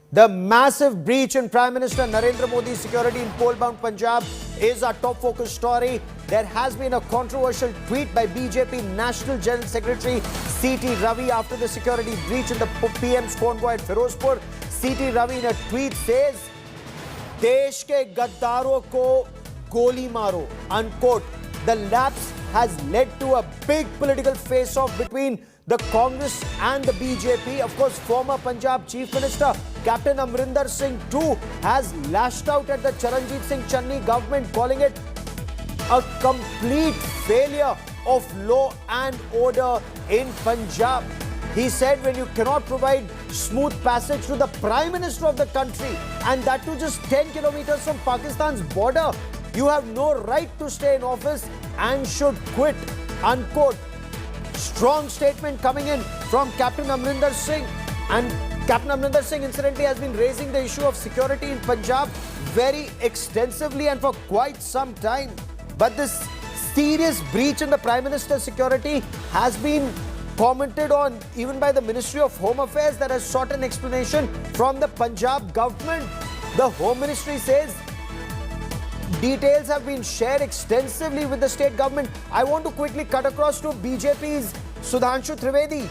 The massive breach in Prime Minister Narendra Modi's security in poll-bound Punjab is our top focus story. There has been a controversial tweet by BJP National General Secretary C.T. Ravi after the security breach in the PM's convoy at Firozpur. C.T. Ravi in a tweet says, "Desh ke gaddaron ko goli maro," unquote. The lapse has led to a big political face-off between the Congress and the BJP. Of course, former Punjab Chief Minister Captain Amrinder Singh too has lashed out at the Charanjit Singh Channi government, calling it a complete failure of law and order in Punjab. He said, when you cannot provide smooth passage to the Prime Minister of the country, and that too just 10 kilometers from Pakistan's border, you have no right to stay in office and should quit, unquote. Strong statement coming in from Captain Amrinder Singh. And Captain Amrinder Singh incidentally has been raising the issue of security in Punjab very extensively and for quite some time. But this serious breach in the Prime Minister's security has been commented on even by the Ministry of Home Affairs, that has sought an explanation from the Punjab government. The Home Ministry says details have been shared extensively with the state government. I want to quickly cut across to BJP's Sudhanshu Trivedi.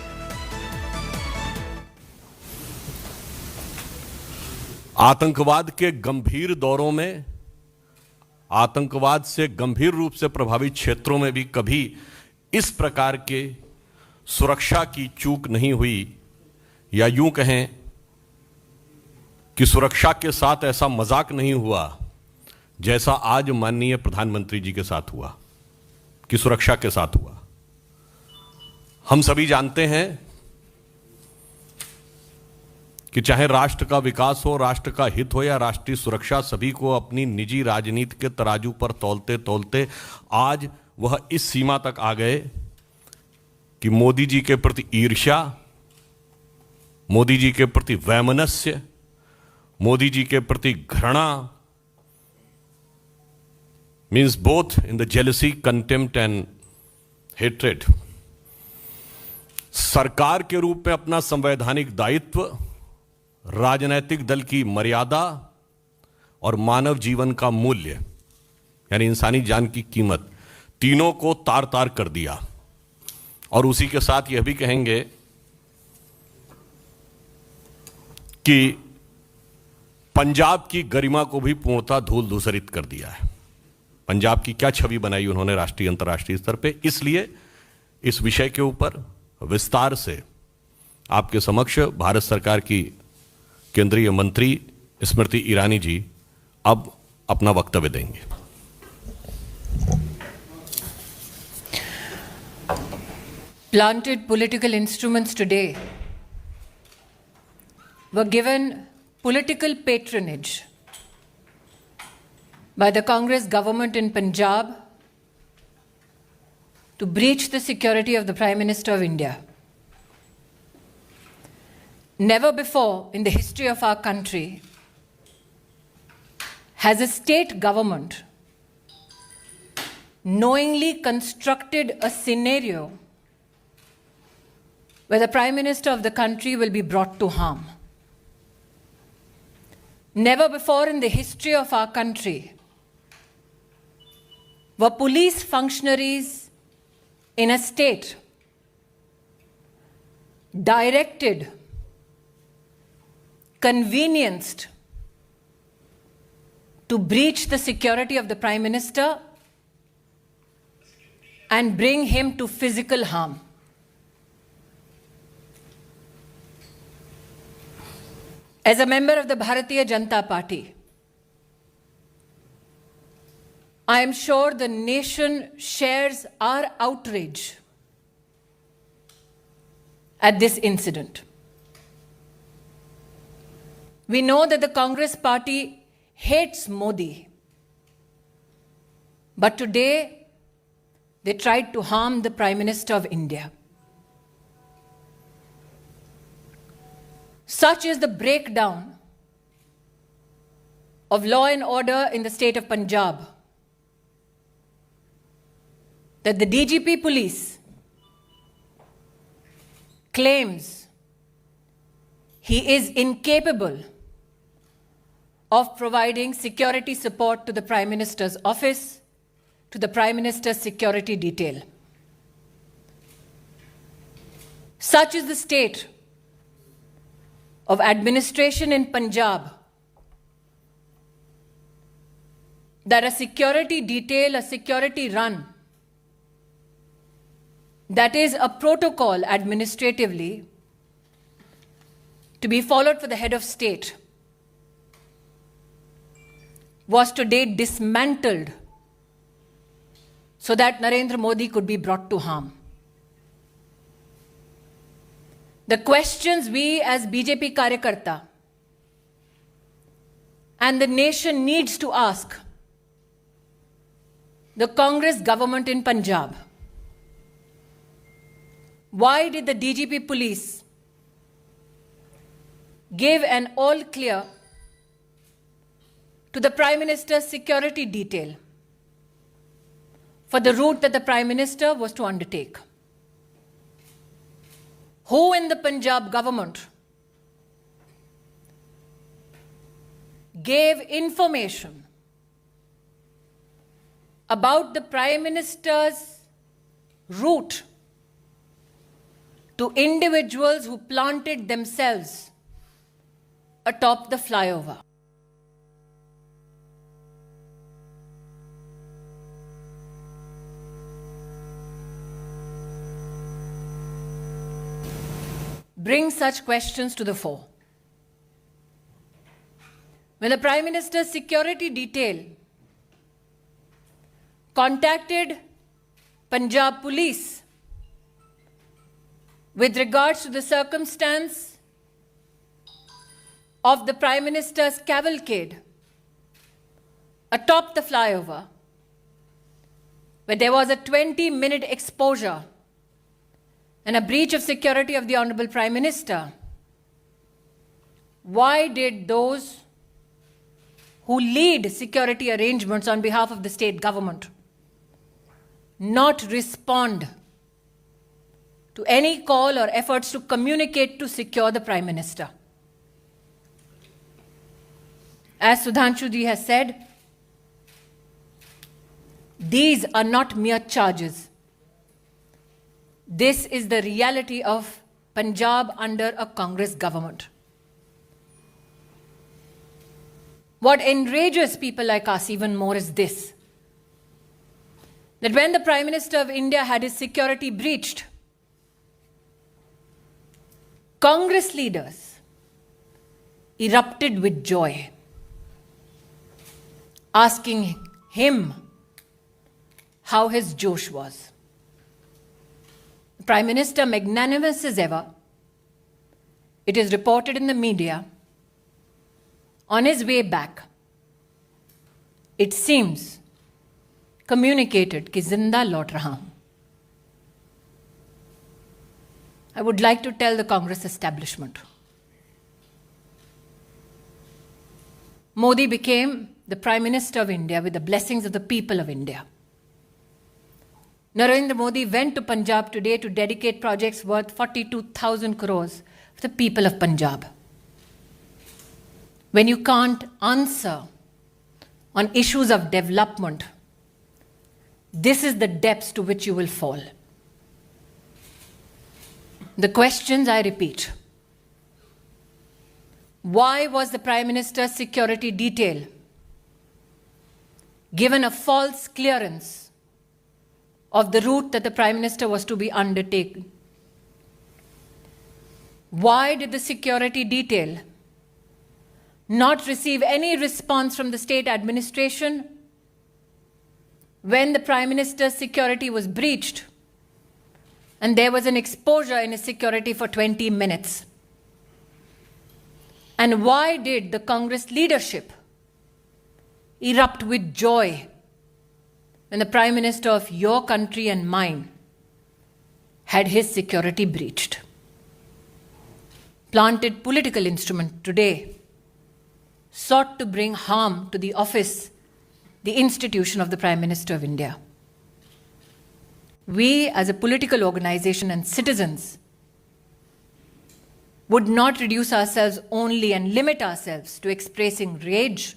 आतंकवाद के गंभीर दौरों में, आतंकवाद से गंभीर रूप से प्रभावित क्षेत्रों में भी कभी इस प्रकार के सुरक्षा की चूक नहीं हुई, या यूं कहें कि सुरक्षा के साथ ऐसा मजाक नहीं हुआ जैसा आज माननीय प्रधानमंत्री जी के साथ हुआ, कि सुरक्षा के साथ हुआ। हम सभी जानते हैं कि चाहे राष्ट्र का विकास हो, राष्ट्र का हित हो या राष्ट्रीय सुरक्षा, सभी को अपनी निजी राजनीति के तराजू पर तौलते तौलते आज वह इस सीमा तक आ गए कि मोदी जी के प्रति ईर्ष्या, मोदी जी के प्रति वैमनस्य, मोदी जी के प्रति घृणा, means both in the jealousy, contempt and hatred, सरकार के रूप में अपना संवैधानिक दायित्व, राजनैतिक दल की मर्यादा और मानव जीवन का मूल्य यानी इंसानी जान की कीमत, तीनों को तार तार कर दिया। और उसी के साथ यह भी कहेंगे कि पंजाब की गरिमा को भी पूर्णतः धूल धूसरित कर दिया है। पंजाब की क्या छवि बनाई उन्होंने राष्ट्रीय अंतर्राष्ट्रीय स्तर पे। इसलिए इस विषय के ऊपर विस्तार से आपके समक्ष भारत सरकार की केंद्रीय मंत्री स्मृति ईरानी जी अब अपना वक्तव्य देंगे। Planted political instruments today were given political patronage by the Congress government in Punjab to breach the security of the Prime Minister of India. Never before in the history of our country has a state government knowingly constructed a scenario where the Prime Minister of the country will be brought to harm. Never before in the history of our country were police functionaries in a state directed, convenienced to breach the security of the Prime Minister and bring him to physical harm. As a member of the Bharatiya Janata Party, I am sure the nation shares our outrage at this incident. We know that the Congress party hates Modi, but today they tried to harm the Prime Minister of India. Such is the breakdown of law and order in the state of Punjab that the DGP police claims he is incapable of providing security support to the Prime Minister's office, to the Prime Minister's security detail. Such is the state of administration in Punjab that a security detail, a security run, that is a protocol administratively to be followed for the head of state, was today dismantled so that Narendra Modi could be brought to harm. The questions we as BJP Karyakarta and the nation needs to ask the Congress government in Punjab: why did the DGP police give an all clear to the Prime Minister's security detail for the route that the Prime Minister was to undertake? Who in the Punjab government gave information about the Prime Minister's route to individuals who planted themselves atop the flyover? Bring such questions to the fore. When the Prime Minister's security detail contacted Punjab Police with regards to the circumstance of the Prime Minister's cavalcade atop the flyover, where there was a 20-minute exposure and a breach of security of the Honorable Prime Minister, why did those who lead security arrangements on behalf of the state government not respond to any call or efforts to communicate to secure the Prime Minister? As Sudhanshu ji has said, these are not mere charges. This is the reality of Punjab under a Congress government. What enrages people like us even more is this: that when the Prime Minister of India had his security breached, Congress leaders erupted with joy, asking him how his Josh was. The Prime Minister, magnanimous as ever, it is reported in the media, on his way back, it seems, communicated कि जिंदा लौट रहा हूं. I would like to tell the Congress establishment, Modi became the Prime Minister of India with the blessings of the people of India. Narendra Modi went to Punjab today to dedicate projects worth 42,000 crores for the people of Punjab. When you can't answer on issues of development, this is the depths to which you will fall. The questions, I repeat: why was the Prime Minister's security detail given a false clearance of the route that the Prime Minister was to be undertaken? Why did the security detail not receive any response from the state administration when the Prime Minister's security was breached and there was an exposure in his security for 20 minutes? And why did the Congress leadership erupt with joy when the Prime Minister of your country and mine had his security breached? Planted political instrument today sought to bring harm to the office, the institution of the Prime Minister of India. We as a political organization and citizens would not reduce ourselves only and limit ourselves to expressing rage,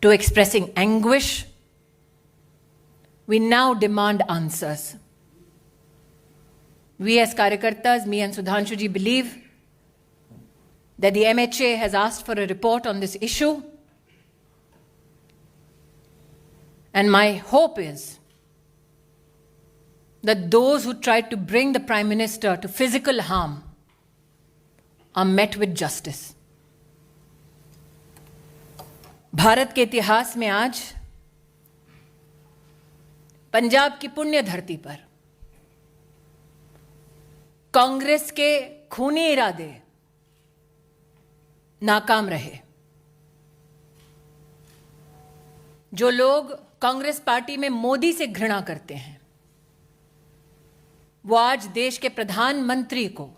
to expressing anguish. We now demand answers. We as Karyakartas, me and Sudhanshu ji, believe that the MHA has asked for a report on this issue. And my hope is that those who tried to bring the Prime Minister to physical harm are met with justice. Bharat के इतिहास में आज पंजाब की पुण्य धरती पर कांग्रेस के खूनी इरादे नाकाम रहे। जो लोग कांग्रेस पार्टी में मोदी से घृणा करते हैं, वो आज देश के प्रधानमंत्री को,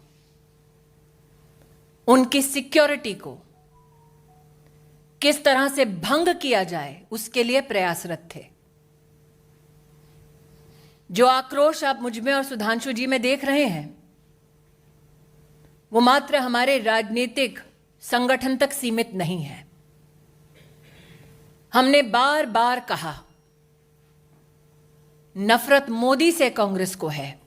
उनकी सिक्योरिटी को किस तरह से भंग किया जाए उसके लिए प्रयासरत थे। जो आक्रोश आप मुझ में और सुधांशु जी में देख रहे हैं, वो मात्र हमारे राजनीतिक संगठन तक सीमित नहीं है। हमने बार बार कहा, नफरत मोदी से कांग्रेस को है,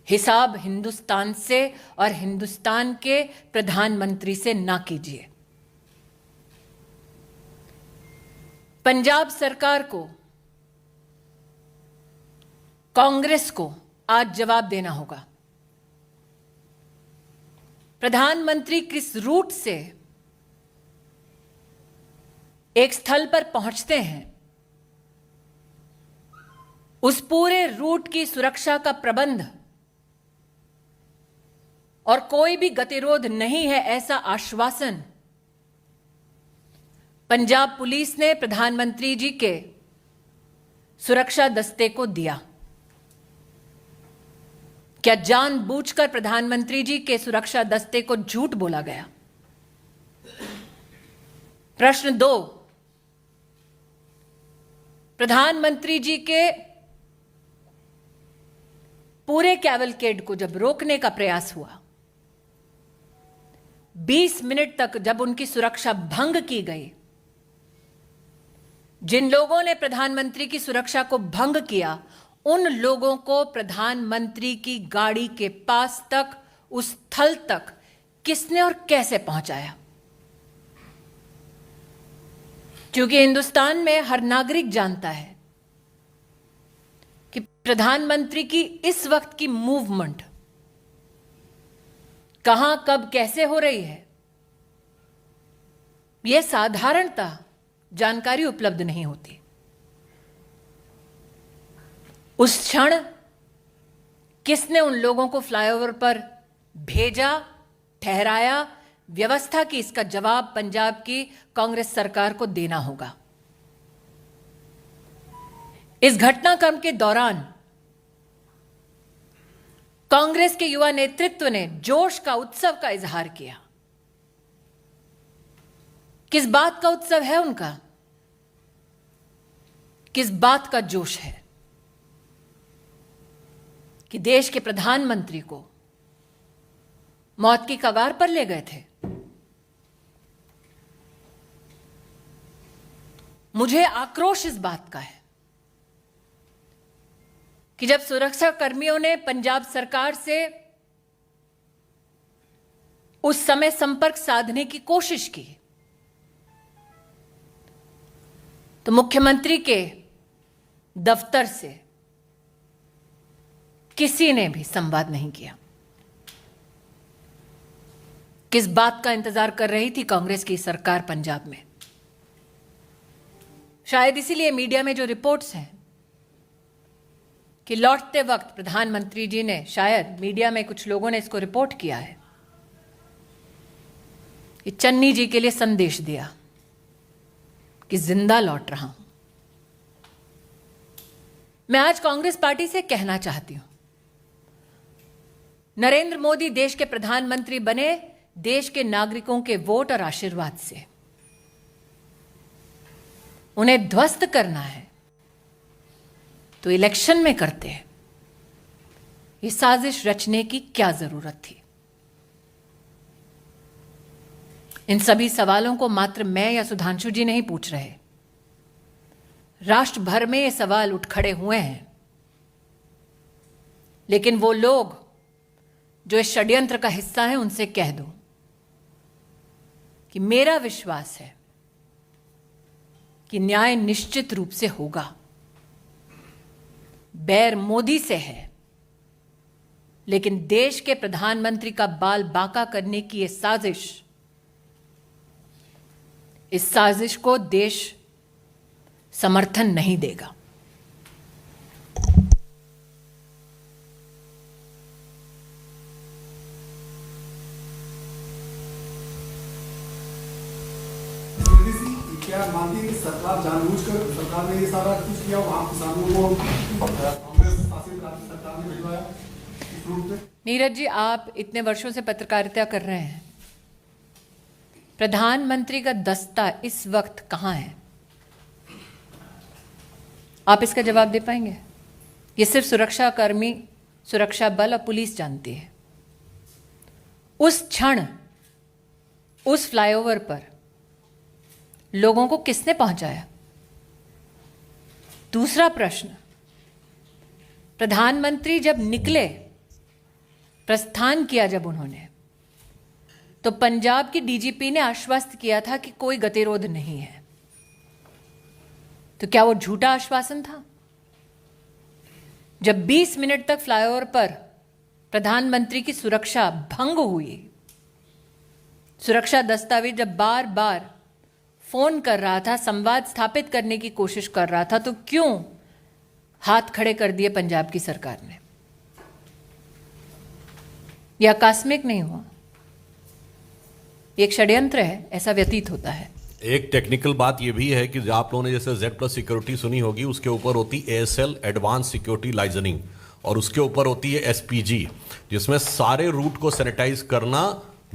हिसाब हिंदुस्तान से और हिंदुस्तान के प्रधानमंत्री से ना कीजिए। पंजाब सरकार को, कांग्रेस को आज जवाब देना होगा। प्रधानमंत्री किस रूट से एक स्थल पर पहुंचते हैं, उस पूरे रूट की सुरक्षा का प्रबंध और कोई भी गतिरोध नहीं है, ऐसा आश्वासन पंजाब पुलिस ने प्रधानमंत्री जी के सुरक्षा दस्ते को दिया। क्या जानबूझकर प्रधानमंत्री जी के सुरक्षा दस्ते को झूठ बोला गया? प्रश्न 2, प्रधानमंत्री जी के पूरे कैवलकेड को जब रोकने का प्रयास हुआ, 20 मिनट तक जब उनकी सुरक्षा भंग की गई, जिन लोगों ने प्रधानमंत्री की सुरक्षा को भंग किया, उन लोगों को प्रधानमंत्री की गाड़ी के पास तक, उस स्थल तक किसने और कैसे पहुंचाया? क्योंकि हिंदुस्तान में हर नागरिक जानता है कि प्रधानमंत्री की इस वक्त की मूवमेंट कहां, कब, कैसे हो रही है, यह साधारणतः जानकारी उपलब्ध नहीं होती। उस क्षण किसने उन लोगों को फ्लाईओवर पर भेजा, ठहराया, व्यवस्था की, इसका जवाब पंजाब की कांग्रेस सरकार को देना होगा। इस घटनाक्रम के दौरान कांग्रेस के युवा नेतृत्व ने जोश का, उत्सव का इजहार किया। किस बात का उत्सव है उनका? किस बात का जोश है कि देश के प्रधानमंत्री को मौत की कगार पर ले गए थे? मुझे आक्रोश इस बात का है कि जब सुरक्षा कर्मियों ने पंजाब सरकार से उस समय संपर्क साधने की कोशिश की, तो मुख्यमंत्री के दफ्तर से किसी ने भी संवाद नहीं किया। किस बात का इंतजार कर रही थी कांग्रेस की सरकार पंजाब में? शायद इसीलिए मीडिया में जो रिपोर्ट्स हैं कि लौटते वक्त प्रधानमंत्री जी ने, शायद मीडिया में कुछ लोगों ने इसको रिपोर्ट किया है कि चन्नी जी के लिए संदेश दिया कि जिंदा लौट रहा हूं। मैं आज कांग्रेस पार्टी से कहना चाहती हूं, नरेंद्र मोदी देश के प्रधानमंत्री बने देश के नागरिकों के वोट और आशीर्वाद से। उन्हें ध्वस्त करना है तो इलेक्शन में करते हैं, ये साजिश रचने की क्या जरूरत थी? इन सभी सवालों को मात्र मैं या सुधांशु जी नहीं पूछ रहे। राष्ट्र भर में ये सवाल उठ खड़े हुए हैं। लेकिन वो लोग जो इस षड्यंत्र का हिस्सा हैं, उनसे कह दो कि मेरा विश्वास है कि न्याय निश्चित रूप से होगा। बैर मोदी से है, लेकिन देश के प्रधानमंत्री का बाल बांका करने की इस साजिश को देश समर्थन नहीं देगा। क्या मानती है कि सरकार जानबूझकर सरकार ने ये सारा कुछ किया, वहां किसानों को कांग्रेस शासित राज्य सरकार ने भिजवाया इस रूप में? नीरज जी, आप इतने वर्षों से पत्रकारिता कर रहे हैं। प्रधानमंत्री का दस्ता इस वक्त कहां है? आप इसका जवाब दे पाएंगे? ये सिर्फ सुरक्षा कर्मी, सुरक्षा बल और पुलिस जानती है। उस क्षण उस फ्लाईओवर पर लोगों को किसने पहुंचाया? दूसरा प्रश्न, प्रधानमंत्री जब निकले, प्रस्थान किया जब उन्होंने, तो पंजाब की डीजीपी ने आश्वस्त किया था कि कोई गतिरोध नहीं है। तो क्या वो झूठा आश्वासन था? जब 20 मिनट तक फ्लाईओवर पर प्रधानमंत्री की सुरक्षा भंग हुई, सुरक्षा दस्तावेज जब बार बार फोन कर रहा था, संवाद स्थापित करने की कोशिश कर रहा था, तो क्यों हाथ खड़े कर दिए पंजाब की सरकार ने? यह आकस्मिक नहीं हुआ, एक षड्यंत्र है, ऐसा व्यतीत होता है। एक टेक्निकल बात यह भी है कि आप लोगों ने जैसे Z+ सिक्योरिटी सुनी होगी, उसके ऊपर होती ASL एडवांस सिक्योरिटी लाइजनिंग, और उसके ऊपर होती है SPG, जिसमें सारे रूट को सैनिटाइज करना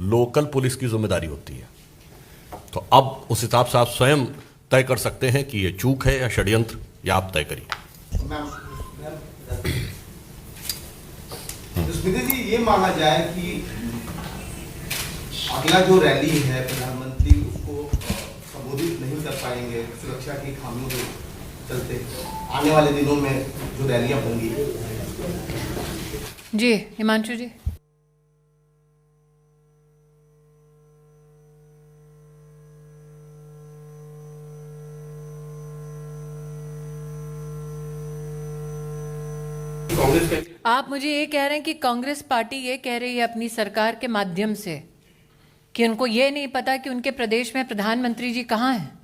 लोकल पुलिस की जिम्मेदारी होती है। तो अब उस हिसाब से आप स्वयं तय कर सकते हैं कि ये चूक है या षड्यंत्र, या आप तय करिए। स्मृति जी, ये माना जाए कि अगला जो रैली है प्रधानमंत्री उसको संबोधित नहीं कर पाएंगे सुरक्षा की खामियों के चलते, आने वाले दिनों में जो रैलियां होंगी। जी हिमांशु जी। आप मुझे ये कह रहे हैं कि कांग्रेस पार्टी ये कह रही है अपनी सरकार के माध्यम से कि उनको ये नहीं पता कि उनके प्रदेश में प्रधानमंत्री जी कहां हैं?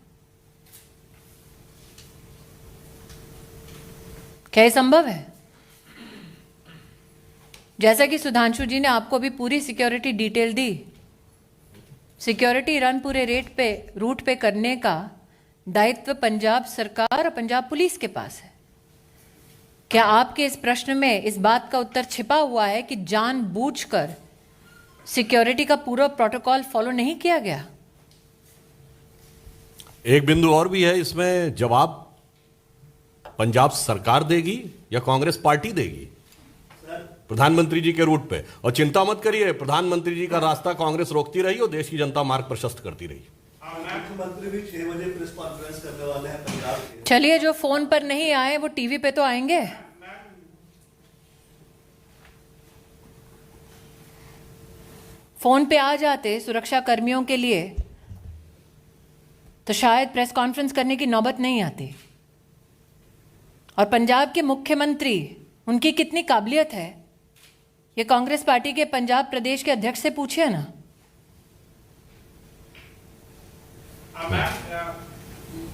क्या ये संभव है? जैसा कि सुधांशु जी ने आपको भी पूरी सिक्योरिटी डिटेल दी, सिक्योरिटी रन पूरे रूट पे करने का दायित्व पंजाब सरकार और पंजाब पुलिस के पास है। क्या आपके इस प्रश्न में इस बात का उत्तर छिपा हुआ है कि जानबूझकर सिक्योरिटी का पूरा प्रोटोकॉल फॉलो नहीं किया गया? एक बिंदु और भी है इसमें, जवाब पंजाब सरकार देगी या कांग्रेस पार्टी देगी प्रधानमंत्री जी के रूट पे? और चिंता मत करिए, प्रधानमंत्री जी का रास्ता कांग्रेस रोकती रही और देश की जनता मार्ग प्रशस्त करती रही। मुख्यमंत्री भी 6 बजे प्रेस कॉन्फ्रेंस करने वाले हैं पंजाब के। चलिए, जो फोन पर नहीं आए वो टीवी पे तो आएंगे। फोन पे आ जाते सुरक्षा कर्मियों के लिए तो शायद प्रेस कॉन्फ्रेंस करने की नौबत नहीं आती। और पंजाब के मुख्यमंत्री, उनकी कितनी काबिलियत है, ये कांग्रेस पार्टी के पंजाब प्रदेश के अध्यक्ष से पूछिए ना।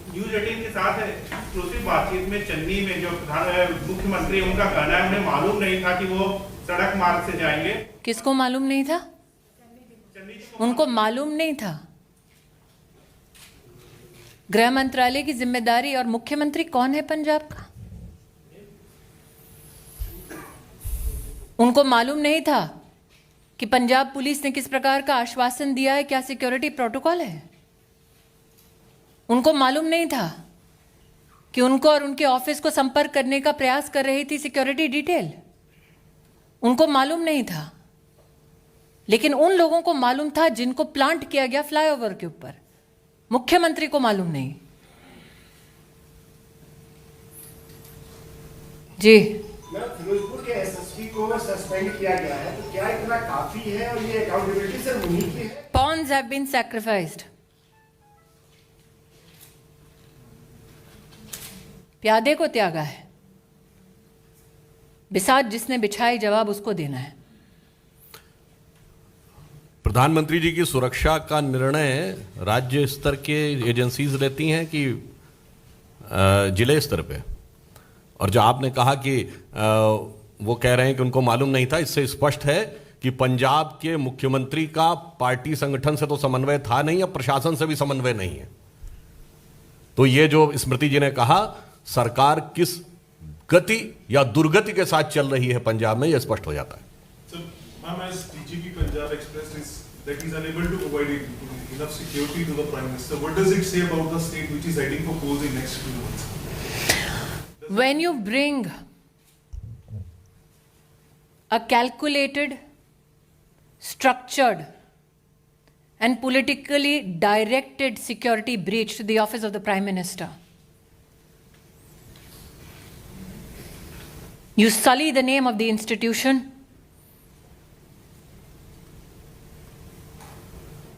न्यूज़ 18 के साथ एक्सक्लूसिव बातचीत में चन्नी में जो मुख्यमंत्री, उनका कहना है उन्हें मालूम नहीं था कि वो सड़क मार्ग से जाएंगे। किसको मालूम नहीं था? उनको मालूम नहीं था। गृह मंत्रालय की जिम्मेदारी, और मुख्यमंत्री कौन है पंजाब का? उनको मालूम नहीं था कि पंजाब पुलिस ने किस प्रकार का आश्वासन दिया है, क्या सिक्योरिटी प्रोटोकॉल है? उनको मालूम नहीं था कि उनको और उनके ऑफिस को संपर्क करने का प्रयास कर रही थी सिक्योरिटी डिटेल? उनको मालूम नहीं था, लेकिन उन लोगों को मालूम था जिनको प्लांट किया गया फ्लाईओवर के ऊपर। मुख्यमंत्री को मालूम नहीं। जी, फिरोजपुर के एसएसपी को सस्पेंड किया गया है, तो क्या इतना काफी है और ये अकाउंटेबिलिटी सिर्फ उन्हीं की है? pawns have been sacrificed. प्यादे को त्यागा है, बिसात जिसने बिछाई जवाब उसको देना है। प्रधानमंत्री जी की सुरक्षा का निर्णय राज्य स्तर के एजेंसीज लेती हैं कि जिले स्तर पे? और जो आपने कहा कि वो कह रहे हैं कि उनको मालूम नहीं था, इससे स्पष्ट है कि पंजाब के मुख्यमंत्री का पार्टी संगठन से तो समन्वय था नहीं, अब प्रशासन से भी समन्वय नहीं है। तो ये जो स्मृति जी ने कहा, सरकार किस गति या दुर्गति के साथ चल रही है पंजाब में, यह स्पष्ट हो जाता है। So, ma'am, as DGP Punjab expressed is that he's unable to provide enough security to the Prime Minister. What does it say about the state which is heading for polls in next 2 months? When you bring a calculated, structured, and politically directed security breach to the office of the Prime Minister, you sully the name of the institution,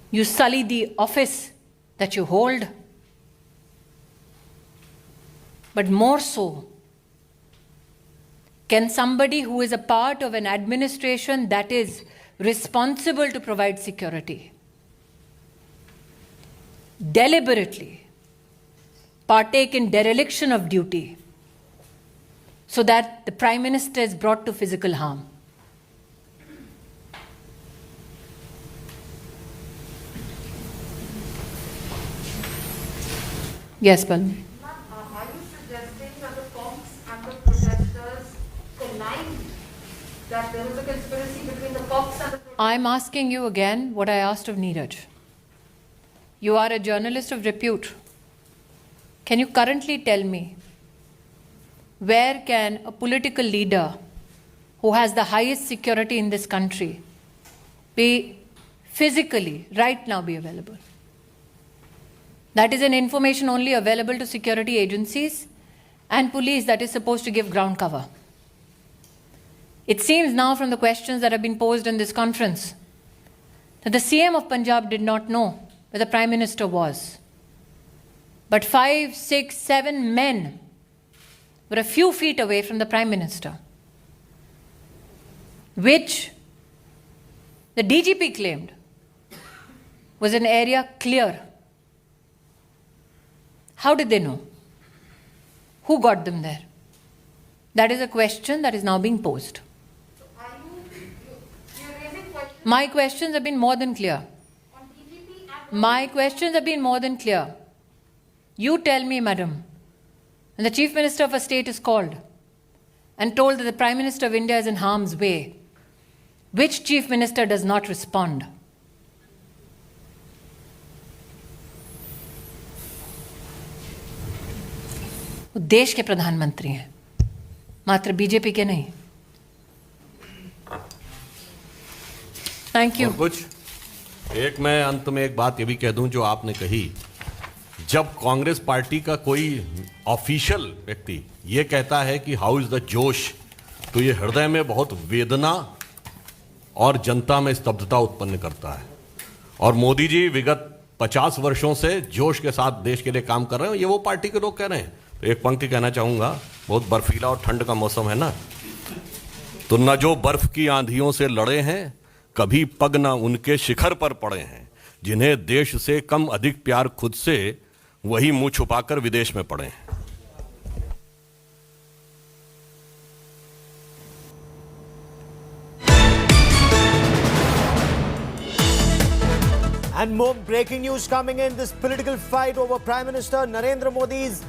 you sully the office that you hold, but more so, can somebody who is a part of an administration that is responsible to provide security deliberately partake in dereliction of duty so that the Prime Minister is brought to physical harm? Yes, Palmi. Are you suggesting that the Cox and the protesters connived, that there is a conspiracy between the Cox and the protesters? I'm asking you again what I asked of Neeraj. You are a journalist of repute. Can you currently tell me where can a political leader who has the highest security in this country be physically right now be available? That is an information only available to security agencies and police that is supposed to give ground cover. It seems now from the questions that have been posed in this conference that the CM of Punjab did not know where the Prime Minister was. But 5, 6, 7 men were a few feet away from the Prime Minister, which the DGP claimed was an area clear. How did they know? Who got them there? That is a question that is now being posed. So are you're raising questions My questions have been more than clear. on DGP and My questions have been more than clear. You tell me, madam, when the Chief Minister of a state is called and told that the Prime Minister of India is in harm's way, which Chief Minister does not respond? वो देश के प्रधानमंत्री हैं, मात्र BJP के नहीं। Thank you. और कुछ एक मैं अंत में एक बात ये भी कह दूं जो आपने कही, जब कांग्रेस पार्टी का कोई ऑफिशियल व्यक्ति ये कहता है कि हाउ इज द जोश, तो ये हृदय में बहुत वेदना और जनता में स्तब्धता उत्पन्न करता है। और मोदी जी विगत 50 वर्षों से जोश के साथ देश के लिए काम कर रहे हैं, ये वो पार्टी के लोग कह रहे हैं। तो एक पंक्ति कहना चाहूंगा, बहुत बर्फीला और ठंड का मौसम है ना, तो न जो बर्फ की आंधियों से लड़े हैं, कभी पग न उनके शिखर पर पड़े हैं, जिन्हें देश से कम अधिक प्यार खुद से, वही मुंह छुपाकर विदेश में पड़े हैं। And more breaking news coming in, this political fight over Prime Minister Narendra Modi's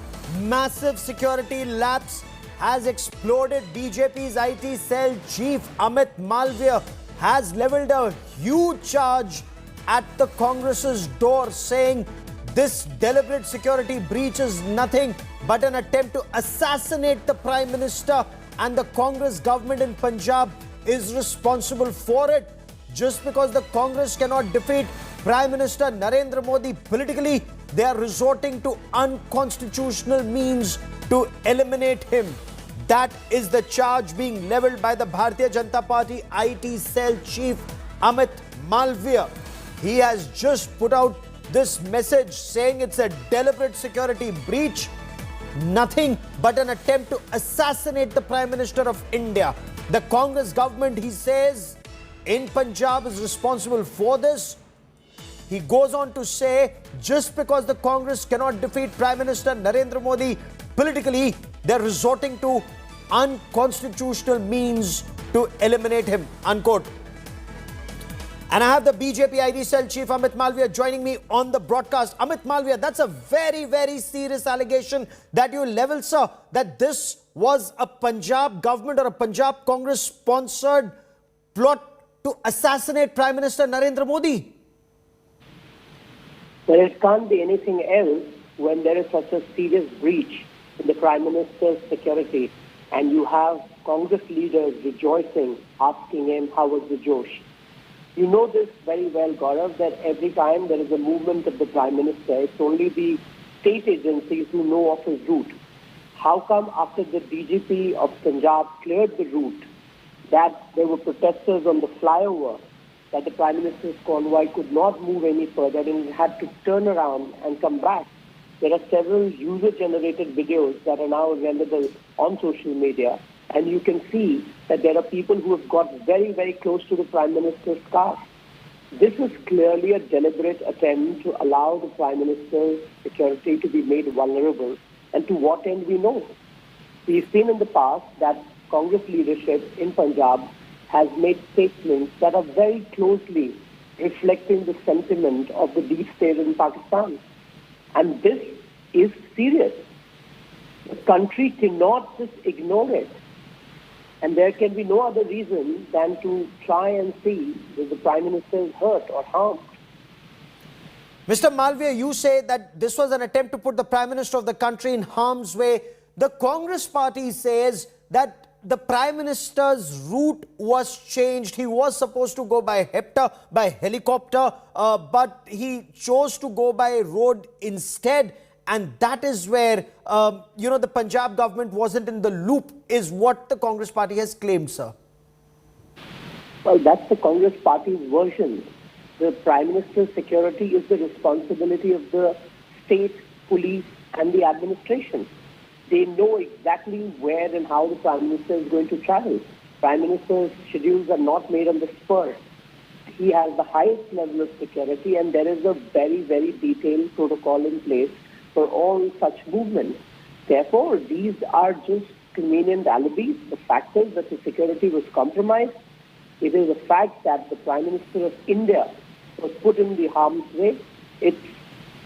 massive security lapse has exploded. BJP's IT cell chief Amit Malviya has leveled a huge charge at the Congress's door, saying this deliberate security breach is nothing but an attempt to assassinate the Prime Minister and the Congress government in Punjab. is responsible for it. Just because the Congress cannot defeat Prime Minister Narendra Modi politically, they are resorting to unconstitutional means to eliminate him. That is the charge being leveled by the Bharatiya Janata Party IT cell chief Amit Malviya. He has just put out this message saying it's a deliberate security breach, nothing but an attempt to assassinate the Prime Minister of India. The Congress government, he says, in Punjab is responsible for this. He goes on to say, just because the Congress cannot defeat Prime Minister Narendra Modi politically, they're resorting to unconstitutional means to eliminate him, unquote. And I have the BJP ID cell chief Amit Malviya joining me on the broadcast. Amit Malviya, that's a very, very serious allegation that you level, sir, that this was a Punjab government or a Punjab Congress sponsored plot to assassinate Prime Minister Narendra Modi. Well, it can't be anything else when there is such a serious breach in the Prime Minister's security and you have Congress leaders rejoicing, asking him, how was the Josh? You know this very well, Gaurav, that every time there is a movement of the Prime Minister, it's only the state agencies who know of his route. How come after the DGP of Punjab cleared the route that there were protesters on the flyover, that the Prime Minister's convoy could not move any further and it had to turn around and come back? There are several user-generated videos that are now available on social media, and you can see that there are people who have got very, very close to the Prime Minister's car. This is clearly a deliberate attempt to allow the Prime Minister's security to be made vulnerable. And to what end we know. We've seen in the past that Congress leadership in Punjab has made statements that are very closely reflecting the sentiment of the deep state in Pakistan. And this is serious. The country cannot just ignore it. And there can be no other reason than to try and see that the Prime Minister is hurt or harmed. Mr. Malviya, you say that this was an attempt to put the Prime Minister of the country in harm's way. The Congress party says that the Prime Minister's route was changed. He was supposed to go by helicopter, but he chose to go by road instead. And that is where, the Punjab government wasn't in the loop, is what the Congress party has claimed, sir. Well, that's the Congress party's version. The Prime Minister's security is the responsibility of the state, police, and the administration. They know exactly where and how the Prime Minister is going to travel. Prime Minister's schedules are not made on the spur. He has the highest level of security, and there is a very, very detailed protocol in place for all such movements. Therefore, these are just convenient alibis. The fact is that the security was compromised. It is a fact that the Prime Minister of India was put in the harm's way. It's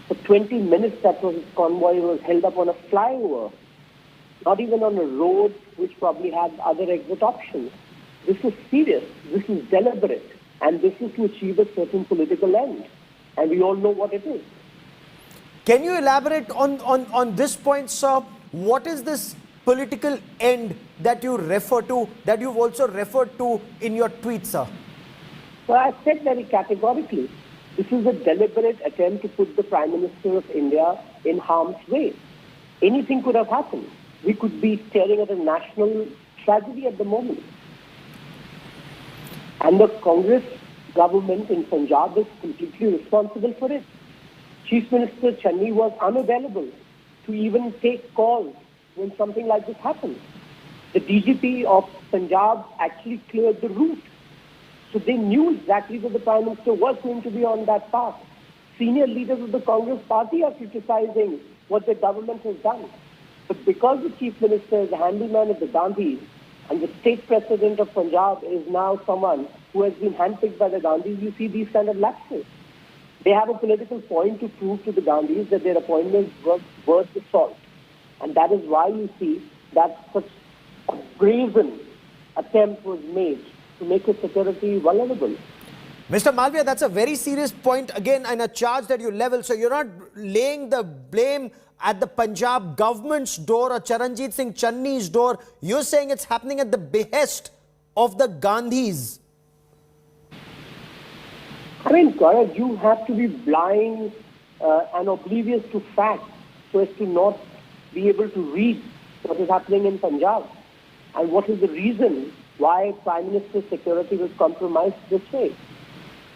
for 20 minutes that his convoy was held up on a flyover, not even on a road which probably had other exit options. This is serious, this is deliberate, and this is to achieve a certain political end. And we all know what it is. Can you elaborate on this point, sir? What is this political end that you refer to, that you've also referred to in your tweet, sir? Well, I said very categorically, this is a deliberate attempt to put the Prime Minister of India in harm's way. Anything could have happened. We could be staring at a national tragedy at the moment. And the Congress government in Punjab is completely responsible for it. Chief Minister Channi was unavailable to even take calls when something like this happened. The DGP of Punjab actually cleared the route. So they knew exactly that the Prime Minister was going to be on that path. Senior leaders of the Congress party are criticizing what the government has done. But because the Chief Minister is a handyman of the Gandhis and the state president of Punjab is now someone who has been handpicked by the Gandhis, you see these kind of lapses. They have a political point to prove to the Gandhis that their appointments were worth the salt. And that is why you see that such a brazen attempt was made to make his security vulnerable. Mr. Malviya, that's a very serious point again and a charge that you level. So you're not laying the blame at the Punjab government's door or Charanjit Singh Channi's door. You're saying it's happening at the behest of the Gandhis? I mean, Gaurav, you have to be blind and oblivious to facts so as to not be able to read what is happening in Punjab and what is the reason why Prime Minister's security was compromised this way.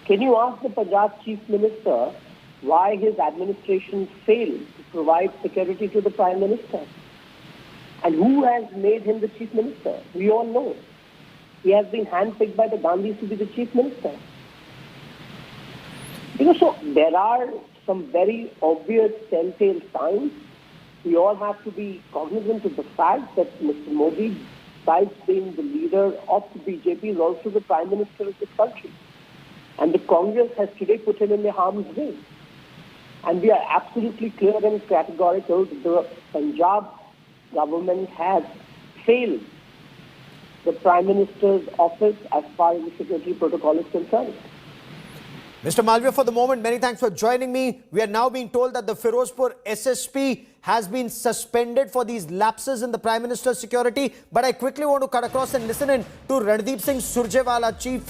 Can you ask the Punjab Chief Minister why his administration failed to provide security to the Prime Minister? And who has made him the Chief Minister? We all know. He has been handpicked by the Gandhis to be the Chief Minister. So there are some very obvious telltale signs. We all have to be cognizant of the fact that Mr. Modi, besides being the leader of the BJP, is also the Prime Minister of this country. And the Congress has today put him in the harm's way. And we are absolutely clear and categorical that the Punjab government has failed the Prime Minister's office as far as the security protocol is concerned. Mr. Malviya, for the moment, many thanks for joining me. We are now being told that the Firozpur SSP has been suspended for these lapses in the Prime Minister's security. But I quickly want to cut across and listen in to Randeep Singh Surjewala, Chief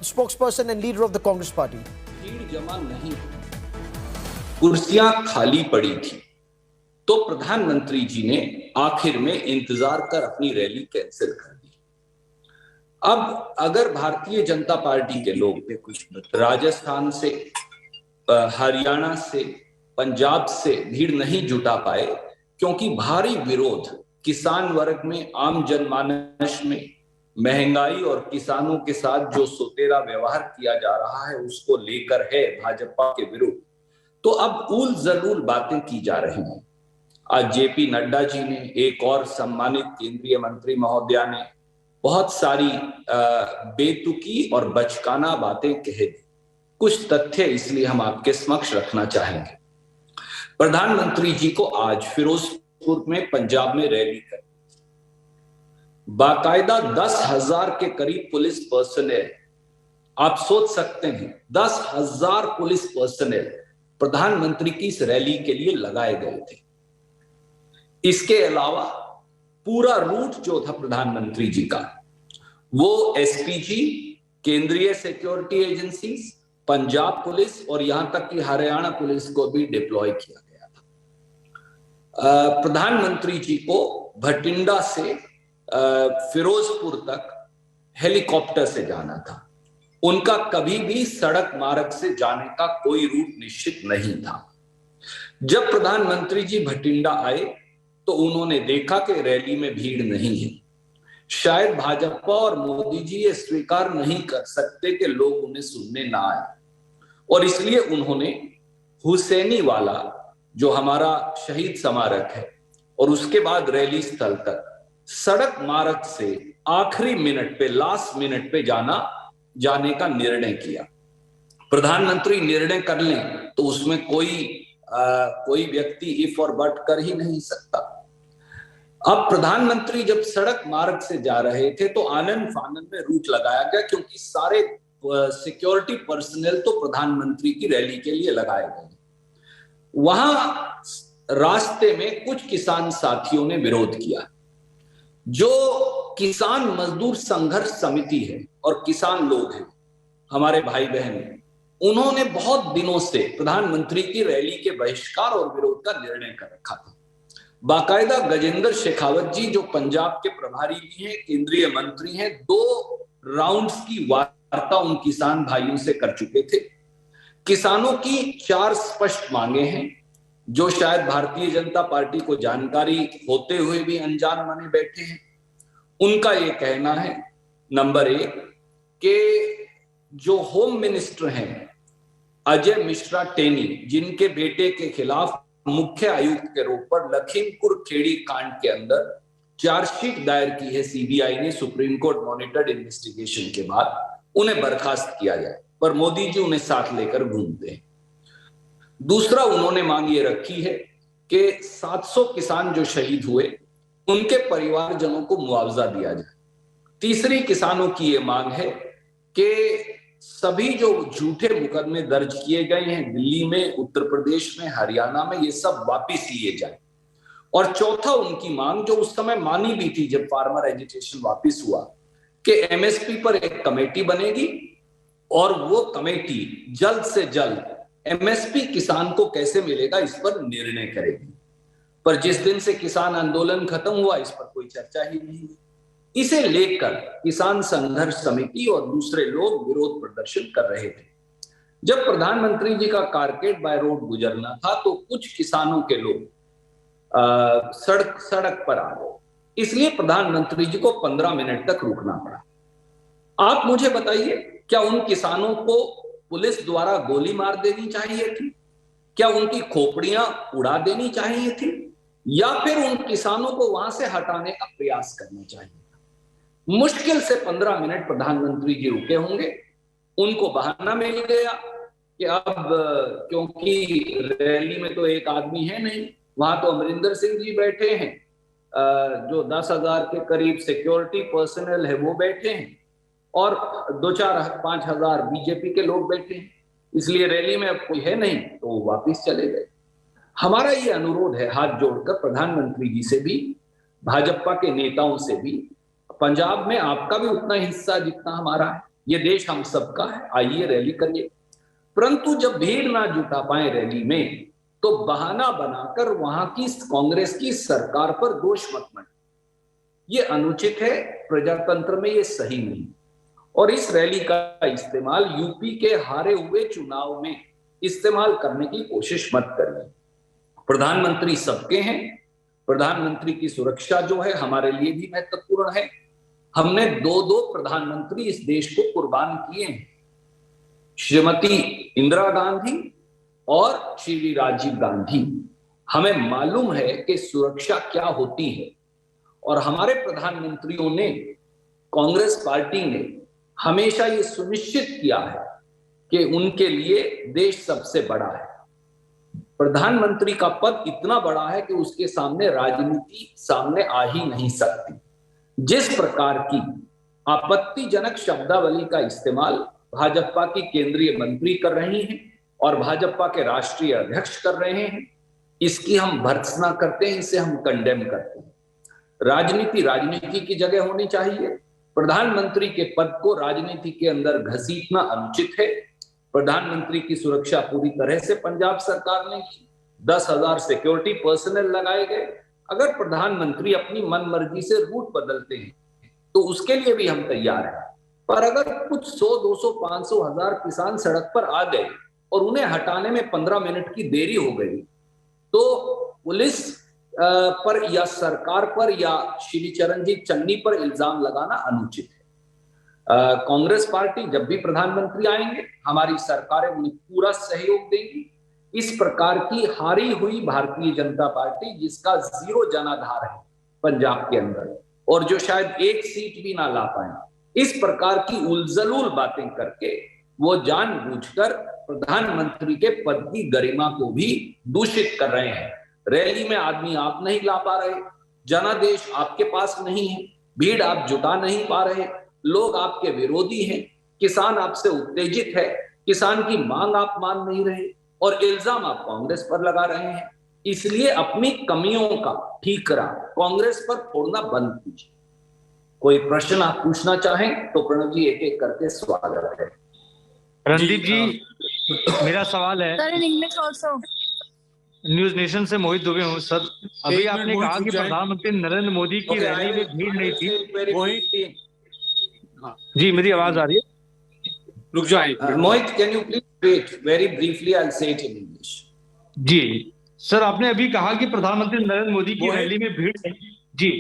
Spokesperson and Leader of the Congress Party. भीड़ जमा नहीं, कुर्सियां खाली पड़ी थी, तो प्रधानमंत्री जी ने आखिर में इंतजार कर अपनी रैली कैंसिल कर दी। अब अगर भारतीय जनता पार्टी के लोग राजस्थान से, हरियाणा से, पंजाब से भीड़ नहीं जुटा पाए क्योंकि भारी विरोध किसान वर्ग में, आम जनमानस में महंगाई और किसानों के साथ जो सोतेरा व्यवहार किया जा रहा है उसको लेकर है भाजपा के विरुद्ध, तो अब उल जलूल बातें की जा रही हैं। आज जेपी नड्डा जी ने, एक और सम्मानित केंद्रीय मंत्री महोदया ने बहुत सारी बेतुकी और बचकाना बातें कह दी। कुछ तथ्य इसलिए हम आपके समक्ष रखना चाहेंगे। प्रधानमंत्री जी को आज फिरोजपुर में, पंजाब में रैली कर, बाकायदा 10,000 के करीब पुलिस पर्सनल, आप सोच सकते हैं 10,000 पुलिस पर्सनल प्रधानमंत्री की इस रैली के लिए लगाए गए थे। इसके अलावा पूरा रूट जो था प्रधानमंत्री जी का, वो एसपीजी, केंद्रीय सिक्योरिटी एजेंसीज, पंजाब पुलिस और यहां तक कि हरियाणा पुलिस को भी डिप्लॉय किया गया था। प्रधानमंत्री जी को भटिंडा से फिरोजपुर तक हेलीकॉप्टर से जाना था। उनका कभी भी सड़क मार्ग से जाने का कोई रूट निश्चित नहीं था। जब प्रधानमंत्री जी भटिंडा आए तो उन्होंने देखा कि रैली में भीड़ नहीं है। शायद भाजपा और मोदी जी ये स्वीकार नहीं कर सकते कि लोग उन्हें सुनने ना आए, और इसलिए उन्होंने हुसैनी वाला जो हमारा शहीद स्मारक है और उसके बाद रैली स्थल तक सड़क मार्ग से आखिरी मिनट पे, लास्ट मिनट पे जाने का निर्णय किया। प्रधानमंत्री निर्णय कर लें तो उसमें कोई व्यक्ति इफ और बट कर ही नहीं सकता। अब प्रधानमंत्री जब सड़क मार्ग से जा रहे थे तो आनन फानन में रूट लगाया गया, क्योंकि सारे सिक्योरिटी पर्सनल तो प्रधानमंत्री की रैली के लिए लगाए गए। वहां रास्ते में कुछ किसान साथियों ने विरोध किया। जो किसान मजदूर संघर्ष समिति है और किसान लोग हैं, हमारे भाई बहन, उन्होंने बहुत दिनों से प्रधानमंत्री की रैली के बहिष्कार और विरोध का निर्णय कर रखा था। बाकायदा गजेंद्र शेखावत जी, जो पंजाब के प्रभारी भी हैं, केंद्रीय मंत्री हैं, 2 राउंड्स की वार्ता उन किसान भाइयों से कर चुके थे। किसानों की 4 स्पष्ट मांगे हैं जो शायद भारतीय जनता पार्टी को जानकारी होते हुए भी अनजान बने बैठे हैं। उनका ये कहना है, नंबर 1, कि जो होम मिनिस्टर हैं अजय मिश्रा टेनी, जिनके बेटे के खिलाफ मुख्य आयुक्त के रूप पर लखीमपुर खेड़ी कांड के अंदर चार्जशीट दायर की है सीबीआई ने, सुप्रीम कोर्ट मॉनिटर्ड इन्वेस्टिगेशन के बाद, उन्हें बर्खास्त किया जाए, पर मोदी जी उन्हें साथ लेकर घूमते हैं। दूसरा, उन्होंने मांग ये रखी है कि 700 किसान जो शहीद हुए उनके परिवारजनों को मुआवजा दिया जाए। तीसरी किसानों की ये मांग है कि सभी जो झूठे मुकदमे दर्ज किए गए हैं दिल्ली में, उत्तर प्रदेश में, हरियाणा में, ये सब वापिस लिए जाए। और चौथा, उनकी मांग जो उस समय मानी भी थी जब फार्मर एजिटेशन वापिस हुआ, कि एमएसपी पर एक कमेटी बनेगी और वो कमेटी जल्द से जल्द एमएसपी किसान को कैसे मिलेगा इस पर निर्णय करेगी। पर जिस दिन से किसान आंदोलन खत्म हुआ इस पर कोई चर्चा ही नहीं। इसे लेकर किसान संघर्ष समिति और दूसरे लोग विरोध प्रदर्शन कर रहे थे। जब प्रधानमंत्री जी का कारकेड बाय रोड गुजरना था तो कुछ किसानों के लोग सड़क पर आ गए, इसलिए प्रधानमंत्री जी को 15 मिनट तक रुकना पड़ा। आप मुझे बताइए, क्या उन किसानों को पुलिस द्वारा गोली मार देनी चाहिए थी? क्या उनकी खोपड़ियां उड़ा देनी चाहिए थी? या फिर उन किसानों को वहां से हटाने का प्रयास करना चाहिए? मुश्किल से 15 मिनट प्रधानमंत्री जी रुके होंगे। उनको बहाना मिल गया कि अब क्योंकि रैली में तो एक आदमी है नहीं, वहां तो अमरिंदर सिंह जी बैठे हैं, जो 10,000 के करीब सिक्योरिटी पर्सनल है वो बैठे हैं, और 2-4-5 हजार बीजेपी के लोग बैठे हैं, इसलिए रैली में अब कोई है नहीं, तो वो वापिस चले गए। हमारा ये अनुरोध है हाथ जोड़कर प्रधानमंत्री जी से भी, भाजपा के नेताओं से भी, पंजाब में आपका भी उतना हिस्सा जितना हमारा है, ये देश हम सबका है, आइए रैली करिए। परंतु जब भीड़ ना जुटा पाए रैली में तो बहाना बनाकर वहां की कांग्रेस की सरकार पर दोष मत मत, ये अनुचित है, प्रजातंत्र में ये सही नहीं। और इस रैली का इस्तेमाल यूपी के हारे हुए चुनाव में इस्तेमाल करने की कोशिश मत करिए। प्रधानमंत्री सबके हैं, प्रधानमंत्री की सुरक्षा जो है हमारे लिए भी महत्वपूर्ण है। हमने 2 प्रधानमंत्री इस देश को कुर्बान किए हैं, श्रीमती इंदिरा गांधी और श्री राजीव गांधी। हमें मालूम है कि सुरक्षा क्या होती है, और हमारे प्रधानमंत्रियों ने, कांग्रेस पार्टी ने हमेशा ये सुनिश्चित किया है कि उनके लिए देश सबसे बड़ा है। प्रधानमंत्री का पद इतना बड़ा है कि उसके सामने राजनीति सामने आ ही नहीं सकती। जिस प्रकार की आपत्तिजनक शब्दावली का इस्तेमाल भाजपा की केंद्रीय मंत्री कर रही हैं और भाजपा के राष्ट्रीय अध्यक्ष कर रहे हैं, इसकी हम भर्त्सना करते हैं, इसे हम कंडेम करते हैं। राजनीति की जगह होनी चाहिए। प्रधानमंत्री के पद को राजनीति के अंदर घसीटना अनुचित है। प्रधानमंत्री की सुरक्षा पूरी तरह से पंजाब सरकार ने की, 10,000 सिक्योरिटी पर्सनल लगाए गए। अगर प्रधानमंत्री अपनी मनमर्जी से रूट बदलते हैं तो उसके लिए भी हम तैयार हैं, पर अगर कुछ 100, 200, 500, 1000 किसान सड़क पर आ गए और उन्हें हटाने में 15 मिनट की देरी हो गई तो पुलिस पर या सरकार पर या श्री चरणजीत चन्नी पर इल्जाम लगाना अनुचित है। कांग्रेस पार्टी जब भी प्रधानमंत्री आएंगे, हमारी सरकारें उन्हें पूरा सहयोग देंगी। इस प्रकार की हारी हुई भारतीय जनता पार्टी, जिसका 0 जनाधार है पंजाब के अंदर और जो शायद 1 सीट भी ना ला पाए, इस प्रकार की उलझलूल बातें करके वो जानबूझकर प्रधानमंत्री के पद की गरिमा को भी दूषित कर रहे हैं। रैली में आदमी आप नहीं ला पा रहे, जनादेश आपके पास नहीं है, भीड़ आप जुटा नहीं पा रहे, लोग आपके विरोधी हैं, किसान आपसे उत्तेजित है, किसान की मांग आप मान नहीं रहे और इल्जाम आप कांग्रेस पर लगा रहे हैं। इसलिए अपनी कमियों का ठीकरा कांग्रेस पर फोड़ना बंद कीजिए। कोई प्रश्न आप पूछना चाहें तो प्रणव जी एक एक करके स्वागत है। रणदीप जी, मेरा सवाल है, न्यूज नेशन से मोहित दुबे हूँ सर। अभी आपने कहा कि प्रधानमंत्री नरेंद्र मोदी की रैली में भीड़ नहीं थी। मोहित जी, मेरी आवाज आ रही है? रुक जाए Mohit, can you please wait very briefly, I will say it in English. जी सर, आपने अभी कहा कि प्रधानमंत्री नरेंद्र मोदी की रैली में भीड़ नहीं। जी।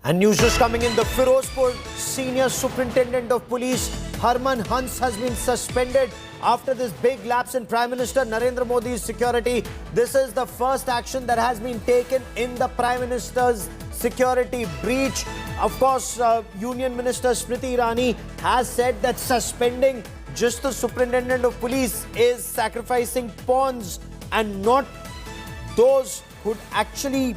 And news just coming in, the Firozpur Senior Superintendent of Police Harman Hans has been suspended after this big lapse in Prime Minister Narendra Modi's security. This is the first action that has been taken in the Prime Minister's security breach. Of course, Union Minister Smriti Irani has said that suspending just the Superintendent of Police is sacrificing pawns and not those who actually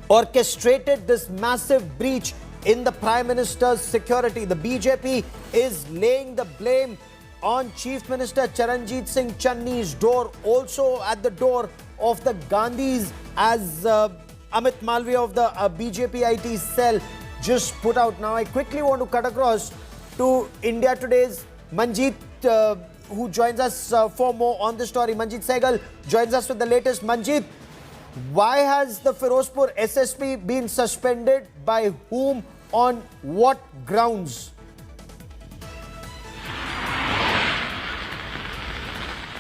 orchestrated this massive breach in the Prime Minister's security. The BJP is laying the blame on Chief Minister Charanjit Singh Channi's door, also at the door of the Gandhis, as Amit Malviya of the BJP IT cell just put out. Now, I quickly want to cut across to India Today's Manjeet, who joins us for more on the story. Manjeet Sehgal joins us with the latest. Manjeet, why has the Firozpur SSP been suspended? By whom? On what grounds?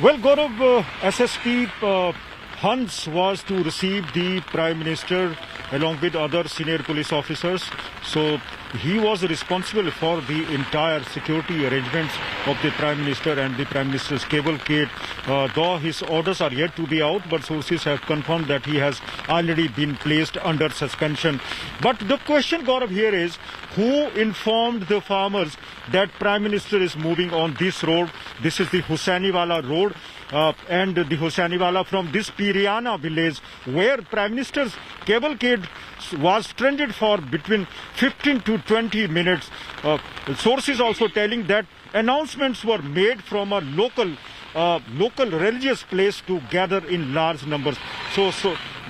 Well, Gaurav, SSP Hans was to receive the Prime Minister along with other senior police officers. So he was responsible for the entire security arrangements of the Prime Minister and the Prime Minister's cavalcade. Though his orders are yet to be out, but sources have confirmed that he has already been placed under suspension. But the question, Gaurav, here is, who informed the farmers that Prime Minister is moving on this road? This is the Hussainiwala road. And the Hussainiwala from this Piriana village, where Prime Minister's cavalcade was stranded for between 15 to 20 minutes. Sources also telling that announcements were made from a local religious place to gather in large numbers. So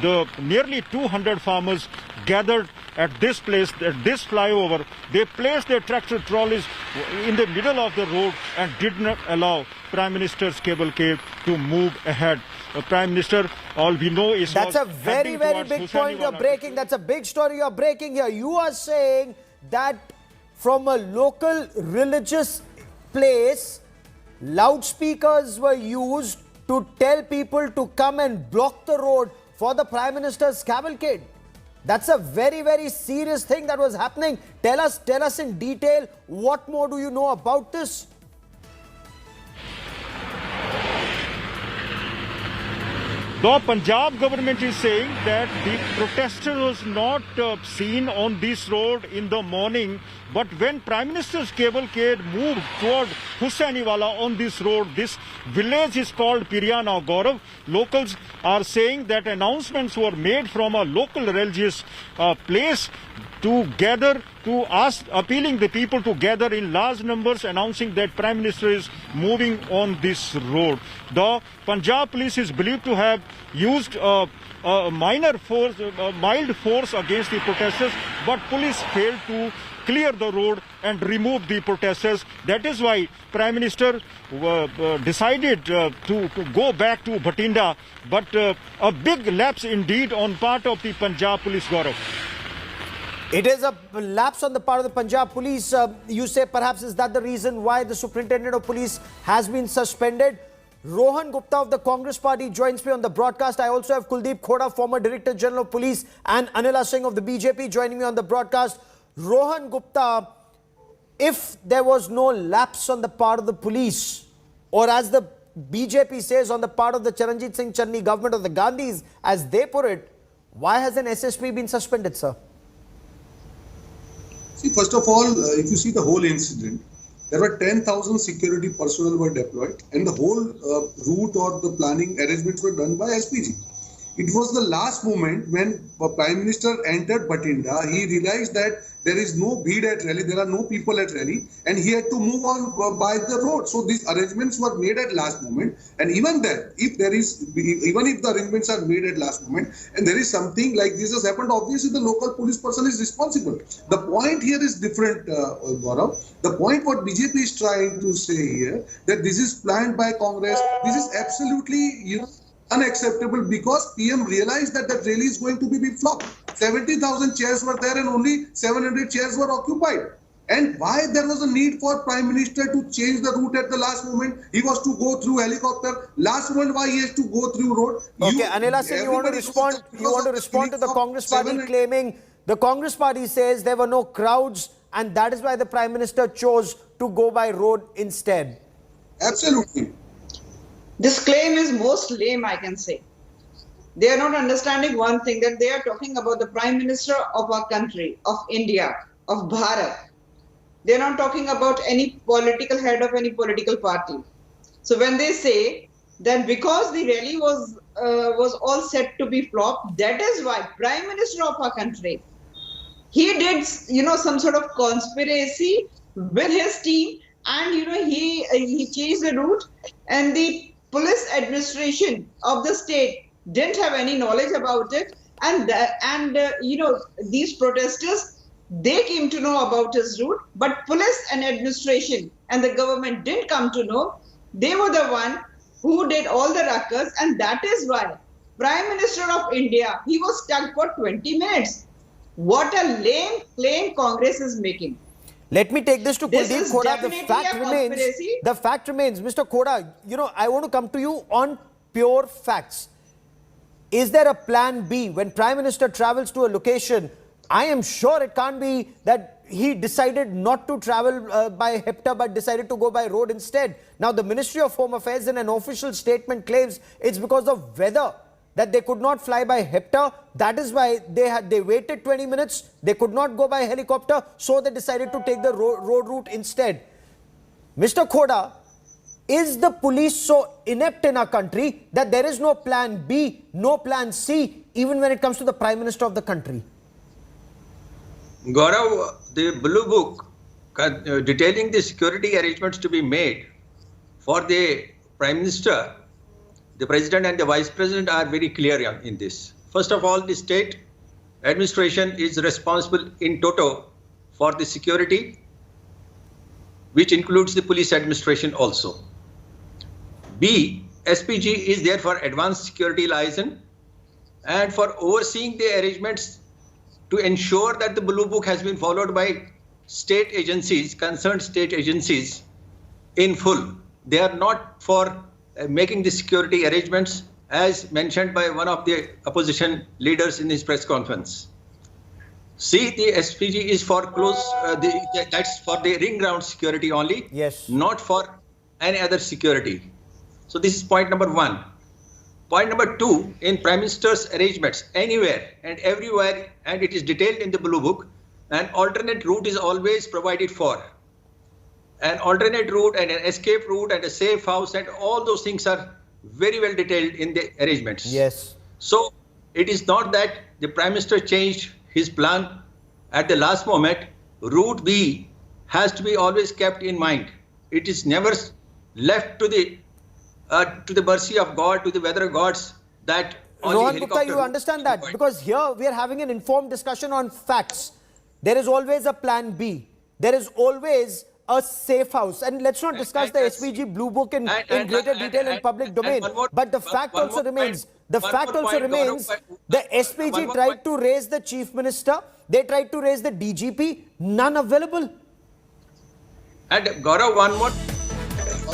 the nearly 200 farmers gathered at this place, at this flyover. They placed their tractor trolleys in the middle of the road and did not allow Prime Minister's cavalcade to move ahead. Prime Minister, all we know is... That's a very, very big point you're breaking. That's a big story you're breaking here. You are saying that from a local religious place, loudspeakers were used to tell people to come and block the road for the Prime Minister's cavalcade. That's a very, very serious thing that was happening. Tell us in detail, what more do you know about this? The Punjab government is saying that the protester was not seen on this road in the morning, but when Prime Minister's cavalcade moved toward Hussainiwala on this road, this village is called Piriana, Gaurav. Locals are saying that announcements were made from a local religious place to gather, to ask, appealing the people to gather in large numbers, announcing that Prime Minister is moving on this road. The Punjab police is believed to have used a mild force against the protesters, but police failed to clear the road and remove the protesters. That is why Prime Minister decided to go back to Bhatinda, but a big lapse indeed on part of the Punjab police, Gaurav. It is a lapse on the part of the Punjab police. You say perhaps is that the reason why the Superintendent of Police has been suspended? Rohan Gupta of the Congress Party joins me on the broadcast. I also have Kuldeep Khoda, former Director General of Police, and Anila Singh of the BJP joining me on the broadcast. Rohan Gupta, if there was no lapse on the part of the police, or as the BJP says, on the part of the Charanjit Singh Channi government of the Gandhis, as they put it, why has an SSP been suspended, sir? See, first of all, if you see the whole incident, there were 10,000 security personnel were deployed, and the whole route or the planning arrangements were done by SPG. It was the last moment when the Prime Minister entered Bhatinda. He realized that there is no bheed at Rally, there are no people at Rally, and he had to move on by the road. So these arrangements were made at last moment. And even then, even if the arrangements are made at last moment, and there is something like this has happened, obviously the local police person is responsible. The point here is different, Gaurav. The point what BJP is trying to say here, that this is planned by Congress, this is absolutely, unacceptable, because PM realized that that rally is going to be big flop. 70,000 chairs were there and only 700 chairs were occupied. And why there was a need for Prime Minister to change the route at the last moment? He was to go through helicopter. Last moment, why he has to go through road? Okay, Anila Singh, you want to respond? You want to respond to the Congress Party claiming the Congress Party says there were no crowds, and that is why the Prime Minister chose to go by road instead. Absolutely. This claim is most lame, I can say. They are not understanding one thing, that they are talking about the Prime Minister of our country, of India, of Bharat. They are not talking about any political head of any political party. So when they say that because the rally was all set to be flop, that is why Prime Minister of our country, he did some sort of conspiracy with his team, and he changed the route, and the police administration of the state didn't have any knowledge about it, and these protesters, they came to know about his route, but police and administration and the government didn't come to know. They were the one who did all the ruckus, and that is why Prime Minister of India, he was stuck for 20 minutes. What a lame claim Congress is making. Let me take this to Kuldeep Khoda. The fact remains, Mr. Khoda, I want to come to you on pure facts. Is there a plan B when Prime Minister travels to a location? I am sure it can't be that he decided not to travel by HEPTA but decided to go by road instead. Now, the Ministry of Home Affairs in an official statement claims it's because of weather that they could not fly by HEPTA. That is why they waited 20 minutes. They could not go by helicopter, so they decided to take the road route instead. Mr. Khoda, is the police so inept in our country that there is no plan B, no plan C, even when it comes to the Prime Minister of the country? Gaurav, the Blue Book detailing the security arrangements to be made for the Prime Minister, the President and the Vice President are very clear in this. First of all, the state administration is responsible in toto for the security, which includes the police administration also. B, SPG is there for advanced security liaison and for overseeing the arrangements to ensure that the Blue Book has been followed by state agencies, concerned state agencies in full. They are not for making the security arrangements as mentioned by one of the opposition leaders in his press conference. See, the SPG is for that's for the ring ground security only, yes, not for any other security. So this is point number one. Point number two, in Prime Minister's arrangements, anywhere and everywhere, and it is detailed in the Blue Book, an alternate route is always provided for. An alternate route and an escape route and a safe house and all those things are very well detailed in the arrangements. Yes. So it is not that the Prime Minister changed his plan at the last moment. Route B has to be always kept in mind. It is never left to the mercy of God, to the weather gods, that Rohan Gupta, you understand that? Because here we are having an informed discussion on facts. There is always a plan B. There is always a safe house. And let's not discuss the SPG Blue Book in greater detail in public domain. But the fact also remains, the SPG tried to raise the Chief Minister. They tried to raise the DGP. None available. And Gaurav, one more.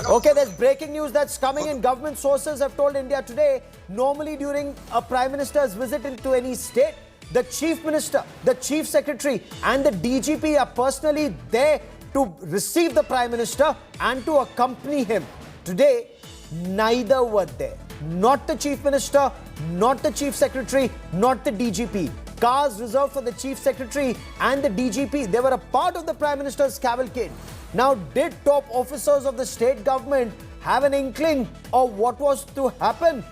Okay, there's breaking news that's coming in. Government sources have told India Today, normally during a Prime Minister's visit into any state, the Chief Minister, the Chief Secretary and the DGP are personally there to receive the Prime Minister and to accompany him. Today, neither were there. Not the Chief Minister, not the Chief Secretary, not the DGP. Cars reserved for the Chief Secretary and the DGP, they were a part of the Prime Minister's cavalcade. Now, did top officers of the state government have an inkling of what was to happen?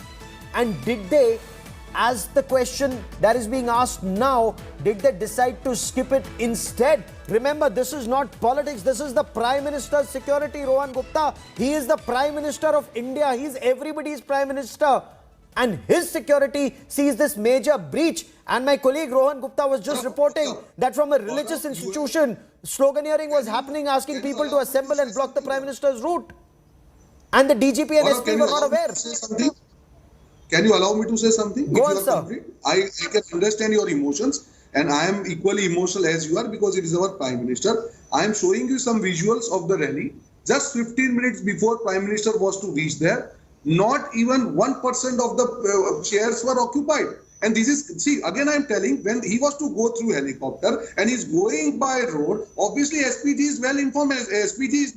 And did they, as the question that is being asked now, did they decide to skip it instead? Remember, this is not politics. This is the Prime Minister's security, Rohan Gupta. He is the Prime Minister of India. He is everybody's Prime Minister. And his security sees this major breach. And my colleague Rohan Gupta was just reporting that from a religious institution, sloganeering was happening, asking people to assemble and block the Prime Minister's route. And the DGP and SP were not aware. Can you allow me to say something? Go on, sir. I can understand your emotions, and I am equally emotional as you are because it is our Prime Minister. I am showing you some visuals of the rally. Just 15 minutes before Prime Minister was to reach there, not even 1% of the chairs were occupied. And this is, see, again I am telling, when he was to go through helicopter and he's going by road, obviously SPG is well informed. SPG is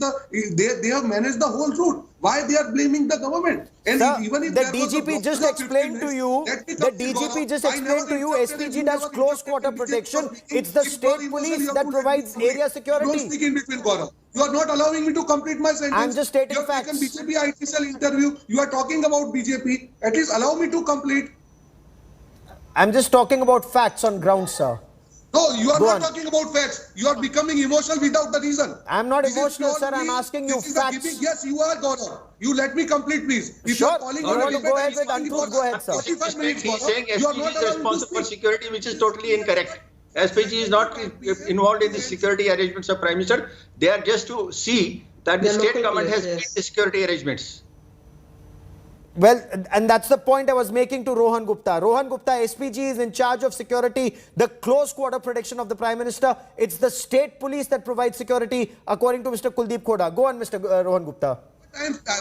they have managed the whole route. Why they are blaming the government? And sir, even if the DGP just explained to you, SPG does close quarter protection. It's the state police that provides area security. Don't speak in between, Gaurav. You are not allowing me to complete my sentence. I'm just stating facts. You have taken BJP IT cell interview. You are talking about BJP. At least allow me to complete. I'm just talking about facts on ground, sir. No, you are Go not on. talking about facts. You are becoming emotional without the reason. I'm not This is emotional, sir. purely- I'm asking you this is a facts. giving- Yes, you are, Gaurav. You let me complete, please. If Sure. you are calling You for a want to debate, go ahead I'm with speaking untruth, for go ahead, sir. 45 minutes, He's Gaurav. saying You are SPG not is allowed to responsible for speak. security, which is totally incorrect. SPG is not involved in the security arrangements of Prime Minister. They are just to see that the The state local government has police, made yes. the security arrangements. Well, and that's the point I was making to Rohan Gupta. Rohan Gupta, SPG is in charge of security, the close quarter protection of the Prime Minister. It's the state police that provides security, according to Mr. Kuldeep Khoda. Go on, Mr. Rohan Gupta.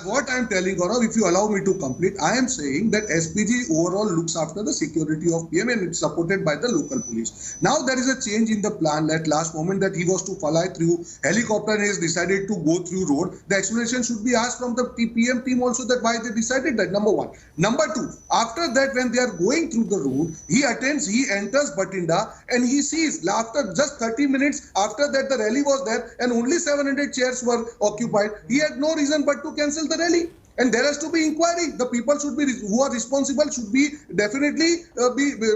What I am telling, Gaurav, if you allow me to complete, I am saying that SPG overall looks after the security of PM and it's supported by the local police. Now there is a change in the plan at last moment that he was to fly through helicopter and he has decided to go through road. The explanation should be asked from the PM team also that why they decided that, number one. Number two, after that when they are going through the road, he enters Batinda and he sees after just 30 minutes after that the rally was there and only 700 chairs were occupied. He had no reason but to cancel the rally, and there has to be inquiry. The people should be who are responsible should be definitely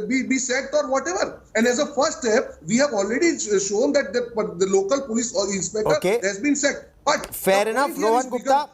be sacked or whatever. And as a first step, we have already shown that the local police or inspector has been sacked. But fair enough, Rohan Gupta.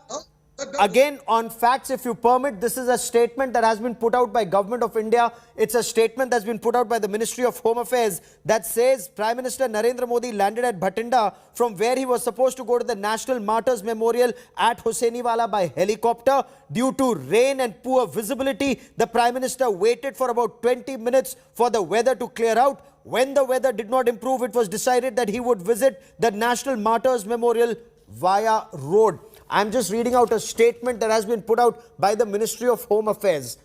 Again, on facts, if you permit, this is a statement that has been put out by Government of India. It's a statement that's been put out by the Ministry of Home Affairs that says Prime Minister Narendra Modi landed at Bhatinda from where he was supposed to go to the National Martyrs Memorial at Hosseiniwala by helicopter. Due to rain and poor visibility, the Prime Minister waited for about 20 minutes for the weather to clear out. When the weather did not improve, it was decided that he would visit the National Martyrs Memorial via road. I'm just reading out a statement that has been put out by the Ministry of Home Affairs.